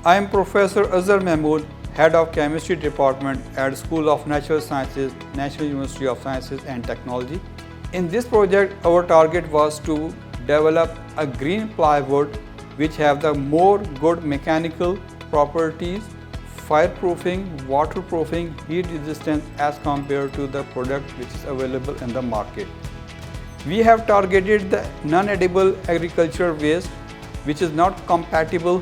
I am Professor Azhar Mahmood, Head of Chemistry Department at School of Natural Sciences, National University of Sciences and Technology. In this project, our target was to develop a green plywood which have the more good mechanical properties, fireproofing, waterproofing, heat resistance as compared to the product which is available in the market. We have targeted the non-edible agricultural waste which is not compatible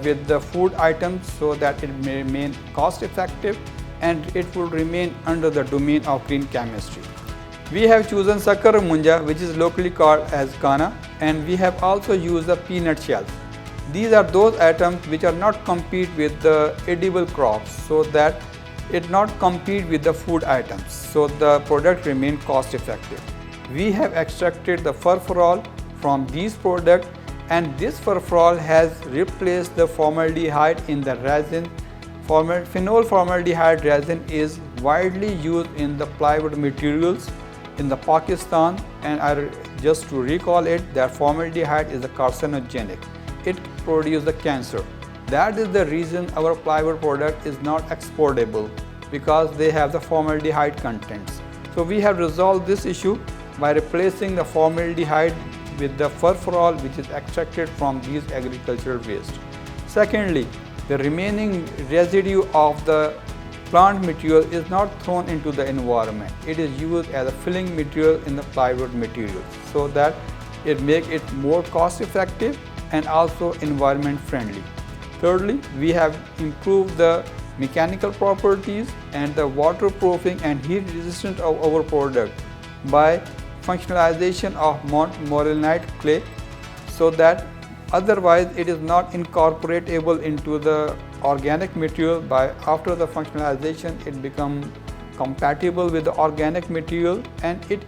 with the food items so that it may remain cost effective and it will remain under the domain of green chemistry. We have chosen Saccharum munja, which is locally called as kana, and we have also used the peanut shells. These are those items which are not compete with the edible crops so that it not compete with the food items, so the product remain cost effective. We have extracted the furfural from these products, and this furfural has replaced the formaldehyde in the resin. Phenol-formaldehyde resin is widely used in the plywood materials in the Pakistan, and just to recall it, that formaldehyde is a carcinogenic. It produces the cancer. That is the reason our plywood product is not exportable, because they have the formaldehyde contents. So we have resolved this issue by replacing the formaldehyde with the furfural which is extracted from these agricultural waste. Secondly, the remaining residue of the plant material is not thrown into the environment. It is used as a filling material in the plywood material so that it makes it more cost effective and also environment friendly. Thirdly, we have improved the mechanical properties and the waterproofing and heat resistance of our product by functionalization of montmorillonite clay, so that otherwise it is not incorporatable into the organic material. After the functionalization, it becomes compatible with the organic material and it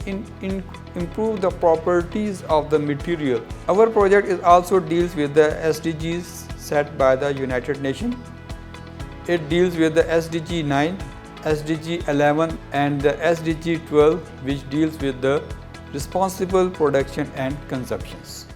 improve the properties of the material. Our project is also deals with the SDGs set by the United Nations. It deals with the SDG 9, SDG 11 and the SDG 12, which deals with the responsible production and consumptions.